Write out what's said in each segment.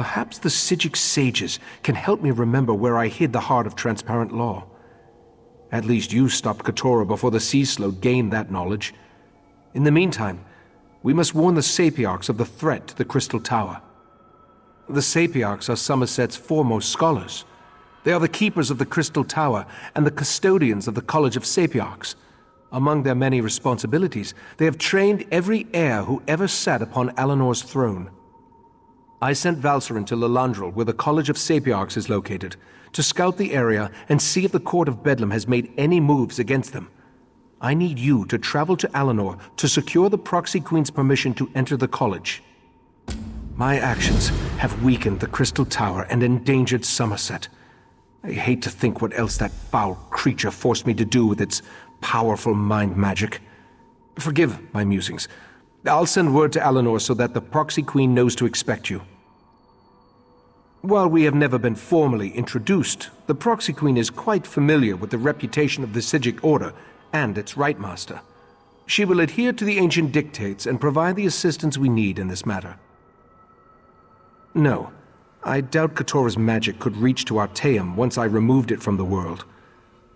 Perhaps the Psijic sages can help me remember where I hid the heart of transparent law. At least you stopped Katora before the Sea Slow gained that knowledge. In the meantime, we must warn the Sapiarchs of the threat to the Crystal Tower. The Sapiarchs are Summerset's foremost scholars. They are the keepers of the Crystal Tower and the custodians of the College of Sapiarchs. Among their many responsibilities, they have trained every heir who ever sat upon Alinor's throne. I sent Valsirenn to Lilandril, where the College of Sapiarchs is located, to scout the area and see if the Court of Bedlam has made any moves against them. I need you to travel to Alinor to secure the Proxy Queen's permission to enter the college. My actions have weakened the Crystal Tower and endangered Summerset. I hate to think what else that foul creature forced me to do with its powerful mind magic. Forgive my musings. I'll send word to Alinor so that the Proxy Queen knows to expect you. While we have never been formally introduced, the Proxy Queen is quite familiar with the reputation of the Psijic Order and its Rightmaster. She will adhere to the ancient dictates and provide the assistance we need in this matter. No, I doubt Katora's magic could reach to Artaeum once I removed it from the world.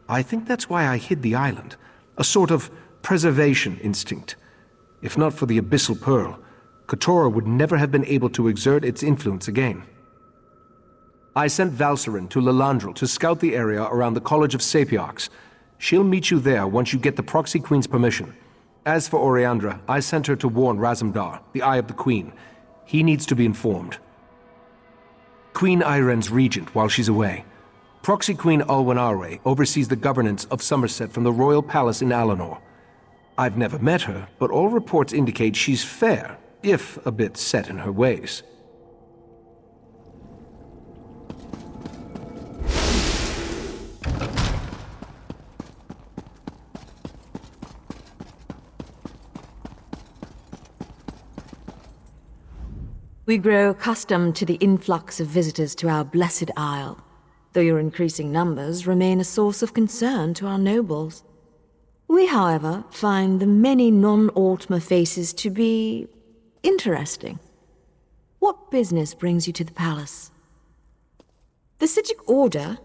I think that's why I hid the island, a sort of preservation instinct. If not for the Abyssal Pearl, Katora would never have been able to exert its influence again. I sent Valsirenn to Lilandril to scout the area around the College of Sapiarchs. She'll meet you there once you get the Proxy Queen's permission. As for Oriandra, I sent her to warn Razumdar, the Eye of the Queen. He needs to be informed. Queen Iren's regent while she's away. Proxy Queen Alwyn Arwe oversees the governance of Summerset from the royal palace in Alinor. I've never met her, but all reports indicate she's fair, if a bit set in her ways. We grow accustomed to the influx of visitors to our blessed isle, though your increasing numbers remain a source of concern to our nobles. We, however, find the many non-Altmer faces to be interesting. What business brings you to the palace? The Psijic Order?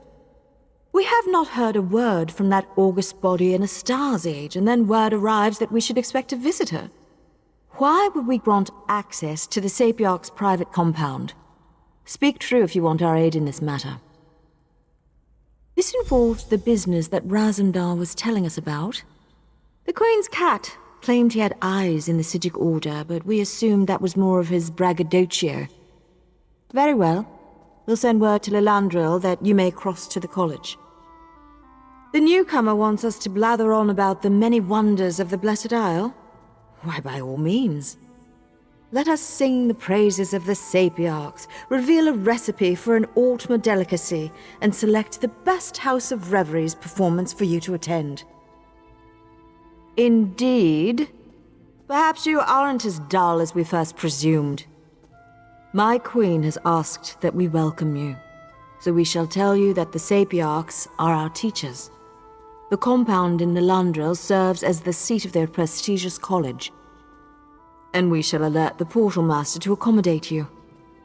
We have not heard a word from that august body in a star's age, and then word arrives that we should expect a visitor. Why would we grant access to the Sapiarch's private compound? Speak true if you want our aid in this matter. This involves the business that Razumdar was telling us about. The Queen's cat claimed he had eyes in the Psijic Order, but we assumed that was more of his braggadocio. Very well. We'll send word to Lilandril that you may cross to the college. The newcomer wants us to blather on about the many wonders of the Blessed Isle. Why, by all means. Let us sing the praises of the Sapiarchs, reveal a recipe for an Altmer delicacy, and select the best House of Reveries performance for you to attend. Indeed. Perhaps you aren't as dull as we first presumed. My queen has asked that we welcome you, so we shall tell you that the Sapiarchs are our teachers. The compound in Lilandril serves as the seat of their prestigious college. And we shall alert the Portal Master to accommodate you.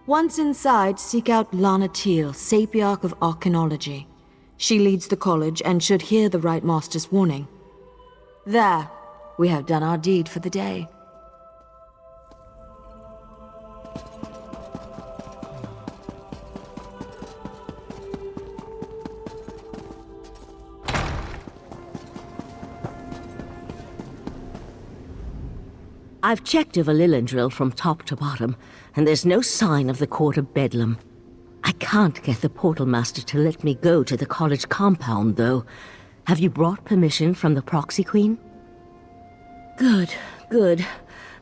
Once inside, seek out Lana Teal, Sapiarch of Arcanology. She leads the college and should hear the Right Master's warning. There, we have done our deed for the day. I've checked over Lilandril from top to bottom, and there's no sign of the Court of Bedlam. I can't get the Portal Master to let me go to the college compound, though. Have you brought permission from the Proxy Queen? Good, good.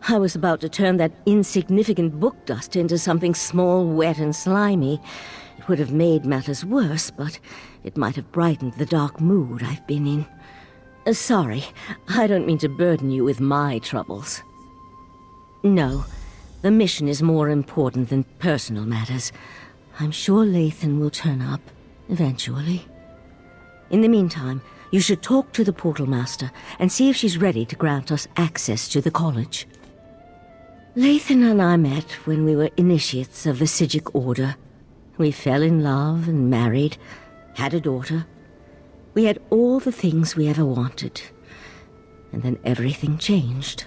I was about to turn that insignificant book dust into something small, wet, and slimy. It would have made matters worse, but it might have brightened the dark mood I've been in. Sorry, I don't mean to burden you with my troubles. No, the mission is more important than personal matters. I'm sure Lathan will turn up, eventually. In the meantime, you should talk to the Portal Master and see if she's ready to grant us access to the college. Lathan and I met when we were initiates of the Sijic Order. We fell in love and married, had a daughter. We had all the things we ever wanted. And then everything changed.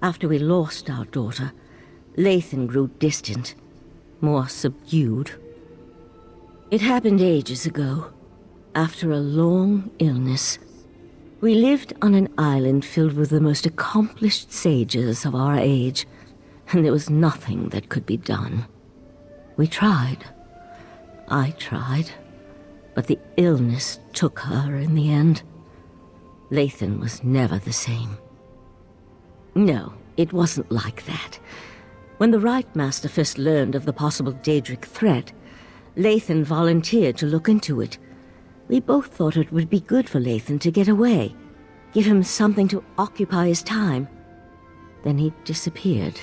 After we lost our daughter, Lathan grew distant, more subdued. It happened ages ago, after a long illness. We lived on an island filled with the most accomplished sages of our age, and there was nothing that could be done. We tried. I tried, but the illness took her in the end. Lathan was never the same. No, it wasn't like that. When the Rite Master first learned of the possible Daedric threat, Lathan volunteered to look into it. We both thought it would be good for Lathan to get away, give him something to occupy his time. Then he disappeared.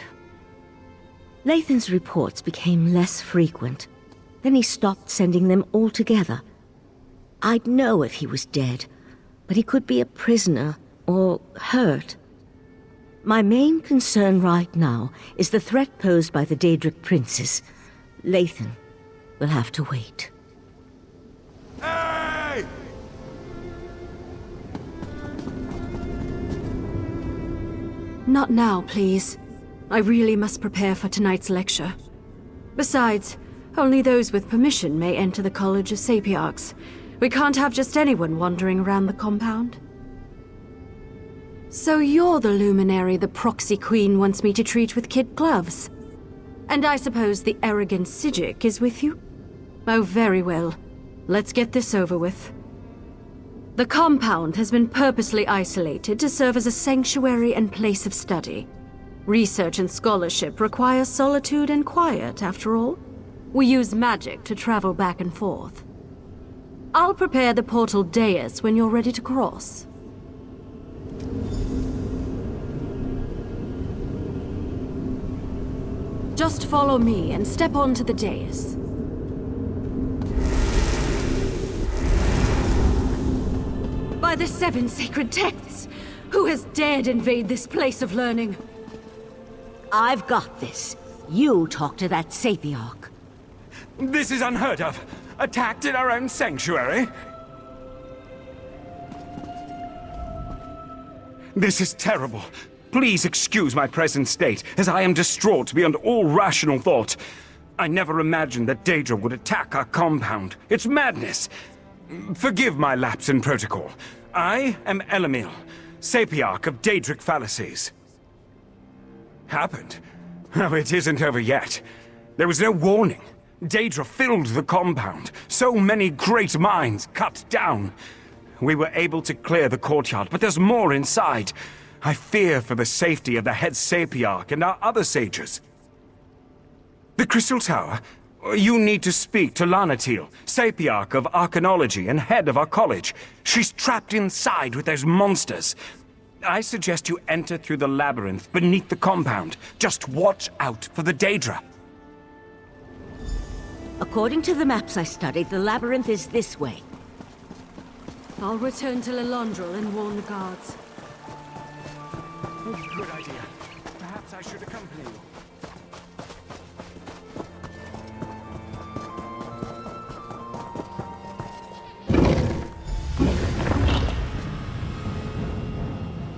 Lathan's reports became less frequent. Then he stopped sending them altogether. I'd know if he was dead, but he could be a prisoner or hurt. My main concern right now is the threat posed by the Daedric princes. Lathan will have to wait. Hey! Not now, please. I really must prepare for tonight's lecture. Besides, only those with permission may enter the College of Sapiarchs. We can't have just anyone wandering around the compound. So you're the luminary the proxy queen wants me to treat with kid gloves. And I suppose the arrogant Sijic is with you? Oh, very well. Let's get this over with. The compound has been purposely isolated to serve as a sanctuary and place of study. Research and scholarship require solitude and quiet, after all. We use magic to travel back and forth. I'll prepare the portal dais when you're ready to cross. Just follow me and step onto the dais. By the 7 sacred texts, who has dared invade this place of learning? I've got this. You talk to that Sapiarch. This is unheard of. Attacked in our own sanctuary? This is terrible. Please excuse my present state, as I am distraught beyond all rational thought. I never imagined that Daedra would attack our compound. It's madness. Forgive my lapse in protocol. I am Elamil, Sapiarch of Daedric fallacies. Happened? Oh, it isn't over yet. There was no warning. Daedra filled the compound. So many great minds cut down. We were able to clear the courtyard, but there's more inside. I fear for the safety of the head Sapiarch and our other sages. The Crystal Tower? You need to speak to Lanatil, Sapiarch of Arcanology and head of our college. She's trapped inside with those monsters. I suggest you enter through the labyrinth beneath the compound. Just watch out for the Daedra. According to the maps I studied, the labyrinth is this way. I'll return to Lelondril and warn the guards. Good idea. Perhaps I should accompany you.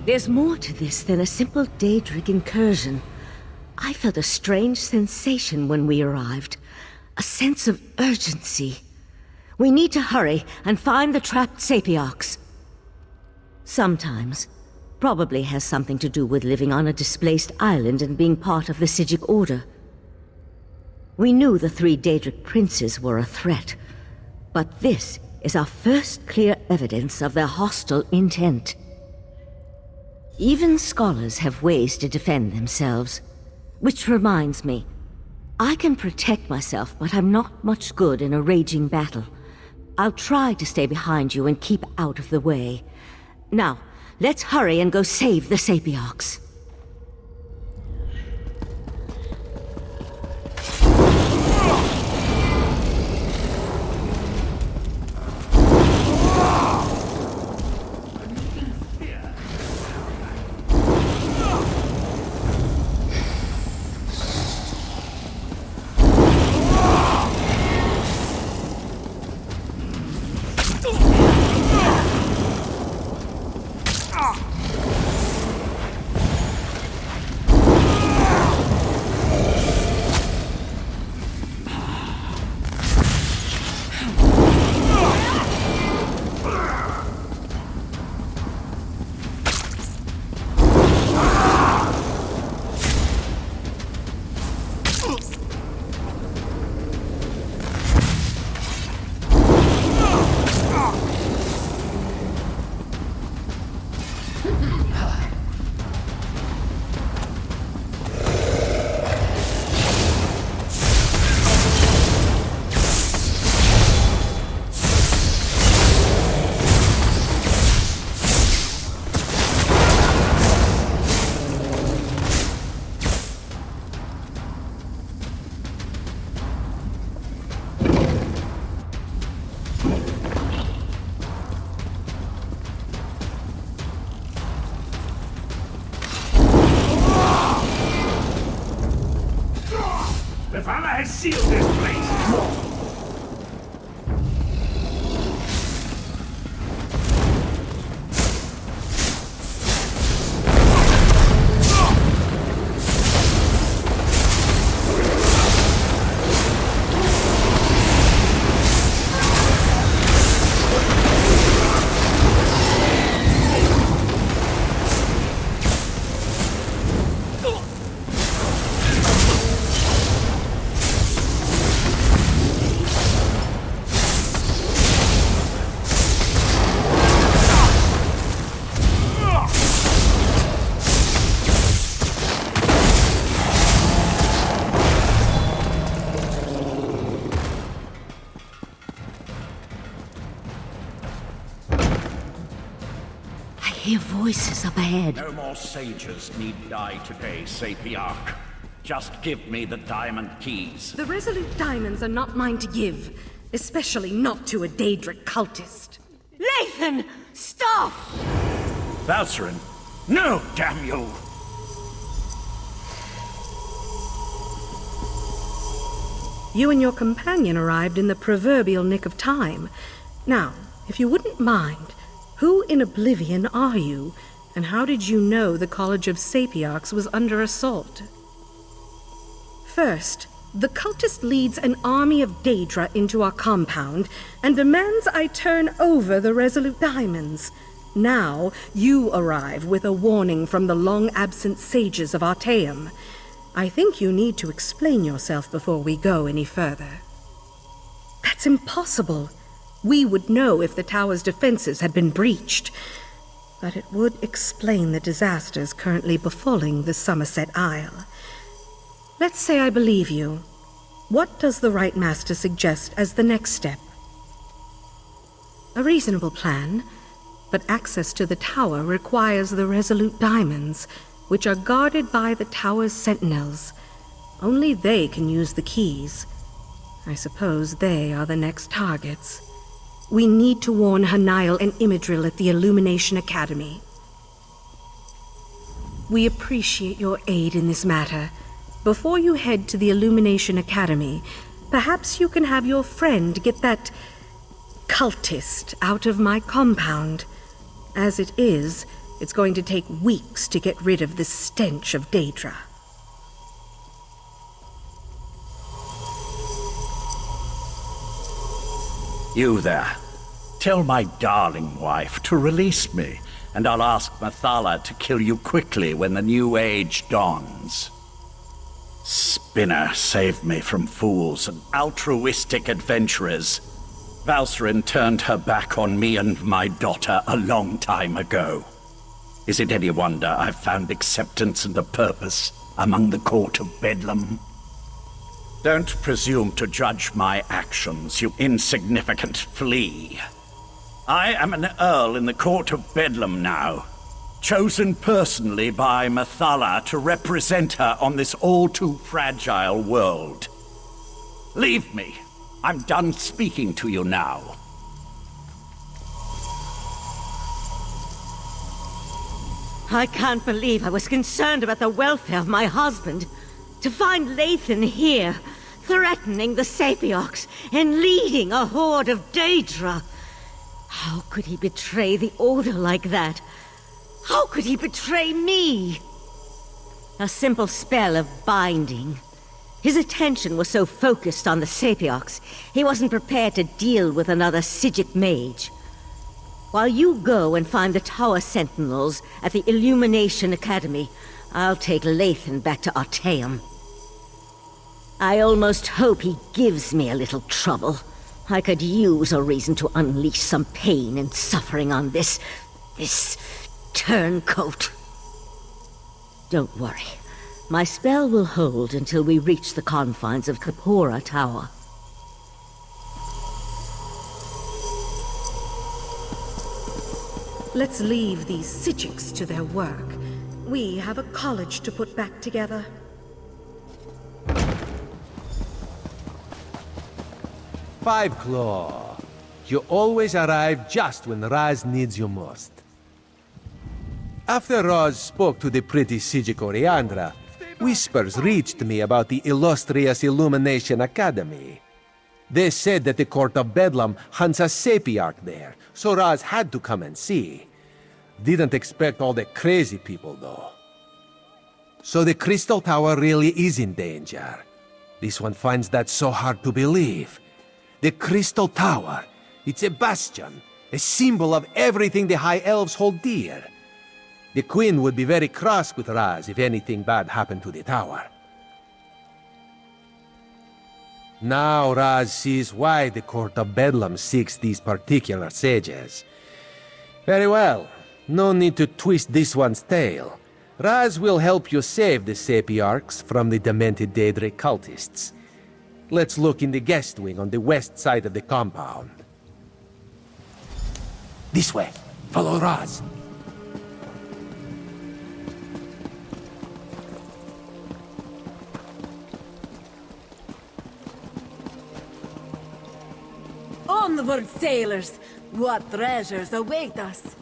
There's more to this than a simple Daedric incursion. I felt a strange sensation when we arrived. A sense of urgency. We need to hurry and find the trapped Sapiarchs. Sometimes. Probably has something to do with living on a displaced island and being part of the Sijic Order. We knew the 3 Daedric princes were a threat, but this is our first clear evidence of their hostile intent. Even scholars have ways to defend themselves. Which reminds me, I can protect myself, but I'm not much good in a raging battle. I'll try to stay behind you and keep out of the way. Now, let's hurry and go save the Sapiarchs. Valhalla has sealed this place! I hear voices up ahead. No more sages need die today, Sapiarch. Just give me the diamond keys. The resolute diamonds are not mine to give, especially not to a Daedra cultist. Lathan! Stop! Valsirenn! No, damn you! You and your companion arrived in the proverbial nick of time. Now, if you wouldn't mind, who in Oblivion are you, and how did you know the College of Sapiarchs was under assault? First, the cultist leads an army of Daedra into our compound and demands I turn over the resolute diamonds. Now, you arrive with a warning from the long-absent sages of Artaeum. I think you need to explain yourself before we go any further. That's impossible. We would know if the tower's defenses had been breached. But it would explain the disasters currently befalling the Summerset Isle. Let's say I believe you. What does the Right Master suggest as the next step? A reasonable plan, but access to the tower requires the resolute diamonds, which are guarded by the tower's Sentinels. Only they can use the keys. I suppose they are the next targets. We need to warn Hanail and Imidril at the Illumination Academy. We appreciate your aid in this matter. Before you head to the Illumination Academy, perhaps you can have your friend get that cultist out of my compound. As it is, it's going to take weeks to get rid of the stench of Daedra. You there. Tell my darling wife to release me, and I'll ask Mathala to kill you quickly when the new age dawns. Spinner saved me from fools and altruistic adventurers. Valsirenn turned her back on me and my daughter a long time ago. Is it any wonder I've found acceptance and a purpose among the court of Bedlam? Don't presume to judge my actions, you insignificant flea. I am an earl in the court of Bedlam now, chosen personally by Mathala to represent her on this all-too-fragile world. Leave me. I'm done speaking to you now. I can't believe I was concerned about the welfare of my husband. To find Lathan here, threatening the Sapiarchs and leading a horde of Daedra. How could he betray the Order like that? How could he betray me? A simple spell of binding. His attention was so focused on the Sapiarchs, he wasn't prepared to deal with another Psijic mage. While you go and find the Tower Sentinels at the Illumination Academy, I'll take Lathan back to Artaeum. I almost hope he gives me a little trouble. I could use a reason to unleash some pain and suffering on this turncoat. Don't worry. My spell will hold until we reach the confines of Kapora Tower. Let's leave these Psijics to their work. We have a college to put back together. Five Claw. You always arrive just when Raz needs you most. After Roz spoke to the pretty Psijic Oriandra, Whispers reached me about the illustrious Illumination Academy. They said that the Court of Bedlam hunts a Sapiarch there, so Raz had to come and see. Didn't expect all the crazy people, though. So the Crystal Tower really is in danger. This one finds that so hard to believe. The Crystal Tower, it's a bastion, a symbol of everything the High Elves hold dear. The Queen would be very cross with Raz if anything bad happened to the tower. Now Raz sees why the Court of Bedlam seeks these particular sages. Very well, no need to twist this one's tail. Raz will help you save the Sapiarchs from the demented Daedric cultists. Let's look in the guest wing on the west side of the compound. This way. Follow Raz. Onward, sailors! What treasures await us!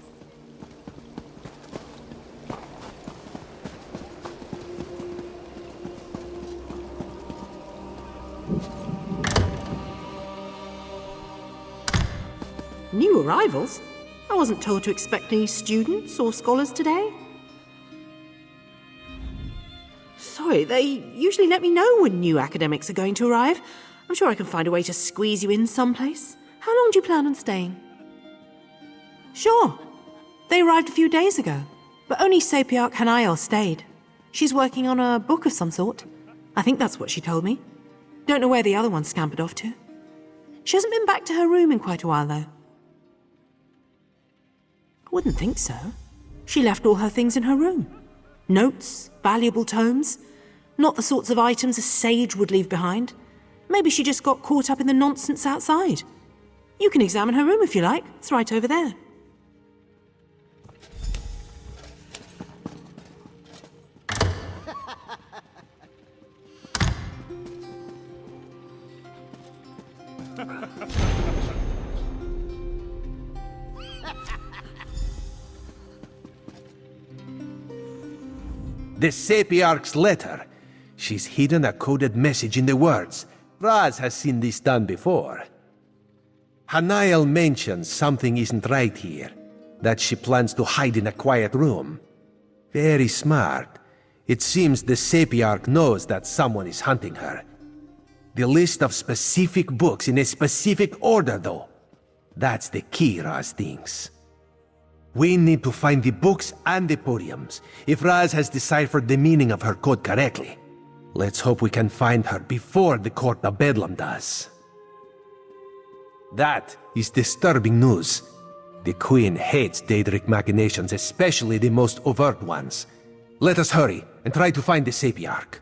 New arrivals? I wasn't told to expect any students or scholars today. Sorry, they usually let me know when new academics are going to arrive. I'm sure I can find a way to squeeze you in someplace. How long do you plan on staying? Sure. They arrived a few days ago, but only Sapiarch Hanael stayed. She's working on a book of some sort. I think that's what she told me. Don't know where the other one scampered off to. She hasn't been back to her room in quite a while, though. I wouldn't think so. She left all her things in her room. Notes, valuable tomes. Not the sorts of items a sage would leave behind. Maybe she just got caught up in the nonsense outside. You can examine her room if you like. It's right over there. The Sapiarch's letter. She's hidden a coded message in the words. Raz has seen this done before. Hanael mentions something isn't right here, that she plans to hide in a quiet room. Very smart. It seems the Sapiarch knows that someone is hunting her. The list of specific books in a specific order, though. That's the key, Raz thinks. We need to find the books and the podiums, if Raz has deciphered the meaning of her code correctly. Let's hope we can find her before the Court of Bedlam does. That is disturbing news. The Queen hates Daedric machinations, especially the most overt ones. Let us hurry and try to find the Sapiarch.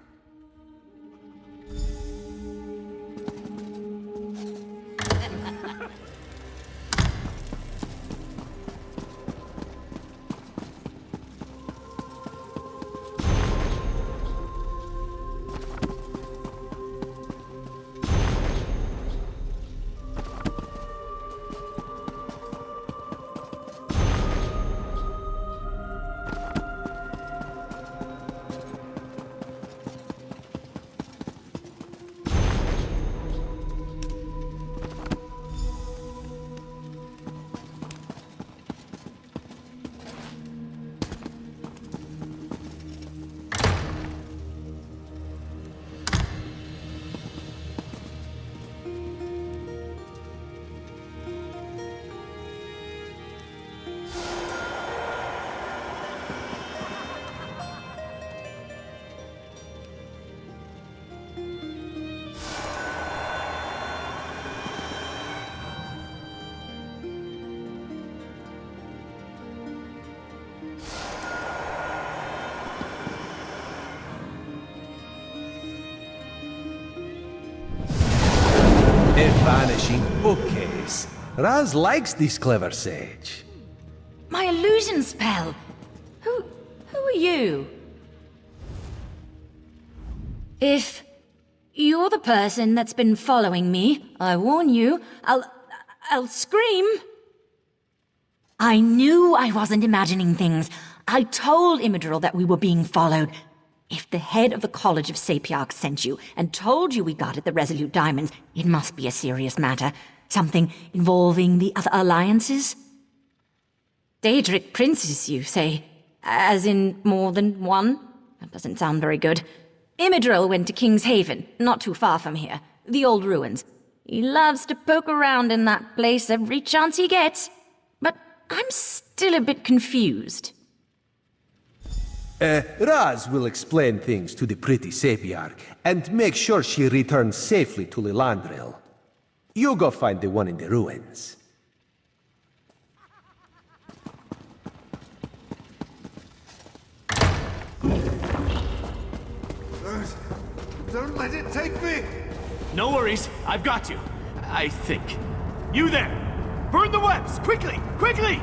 A vanishing bookcase. Raz likes this clever sage. My illusion spell! Who are you? If you're the person that's been following me, I warn you, I'll scream. I knew I wasn't imagining things. I told Imidril that we were being followed. If the head of the College of Sapiarchs sent you and told you we got at the Resolute Diamonds, it must be a serious matter. Something involving the other alliances? Daedric princes, you say? As in more than one? That doesn't sound very good. Imidril went to King's Haven, not too far from here. The old ruins. He loves to poke around in that place every chance he gets. But I'm still a bit confused. Raz will explain things to the pretty Sapiarch and make sure she returns safely to Lilandril. You go find the one in the ruins. Don't let it take me! No worries, I've got you. I think. You there! Burn the webs! Quickly! Quickly!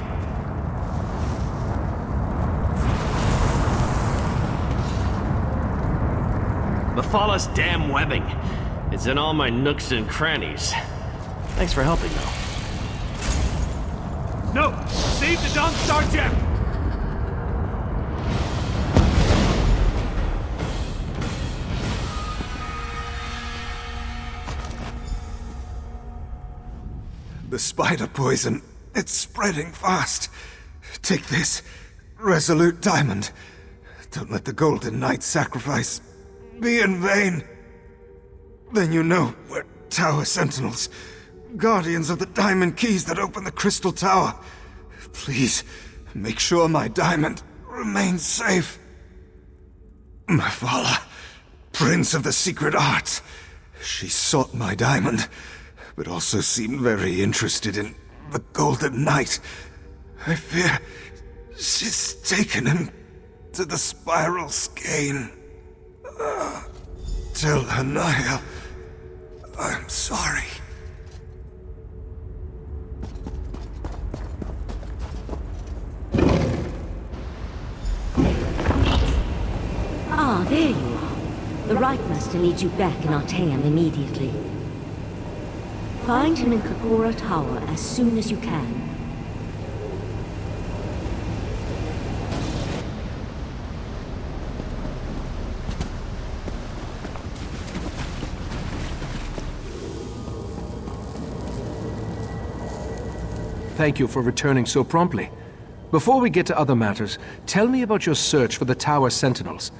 Mephalah's damn webbing. It's in all my nooks and crannies. Thanks for helping, though. No! Save the Dawn Star Gem! The spider poison, it's spreading fast. Take this, Resolute Diamond. Don't let the Golden Knight sacrifice be in vain. Then you know we're Tower Sentinels, guardians of the diamond keys that open the Crystal Tower. Please, make sure my diamond remains safe. Mephalah, Prince of the Secret Arts. She sought my diamond, but also seemed very interested in the Golden Knight. I fear she's taken him to the Spiral Skein. Tell Hanaya I'm sorry. Ah, there you are. The Right Master needs you back in Artaeum immediately. Find him in Kakora Tower as soon as you can. Thank you for returning so promptly. Before we get to other matters, tell me about your search for the Tower Sentinels.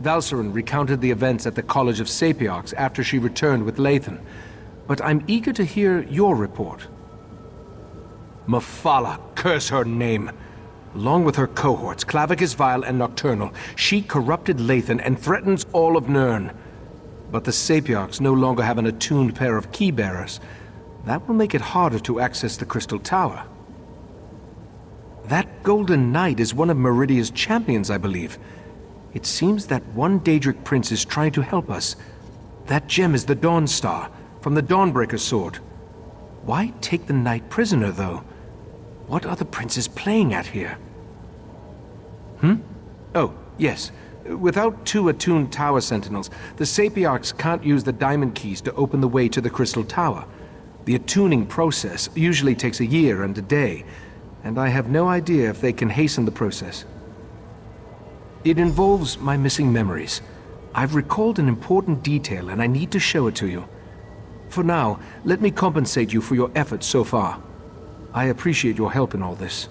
Valsirenn recounted the events at the College of Sapiarchs after she returned with Lathan. But I'm eager to hear your report. Mephalah, curse her name! Along with her cohorts, Clavicus Vile and Nocturnal, she corrupted Lathan and threatens all of Nirn. But the Sapiarchs no longer have an attuned pair of key-bearers. That will make it harder to access the Crystal Tower. That Golden Knight is one of Meridia's champions, I believe. It seems that one Daedric prince is trying to help us. That gem is the Dawn Star, from the Dawnbreaker's sword. Why take the knight prisoner, though? What are the princes playing at here? Oh, yes. Without 2 attuned Tower Sentinels, the Sapiarchs can't use the diamond keys to open the way to the Crystal Tower. The attuning process usually takes a year and a day, and I have no idea if they can hasten the process. It involves my missing memories. I've recalled an important detail, and I need to show it to you. For now, let me compensate you for your efforts so far. I appreciate your help in all this.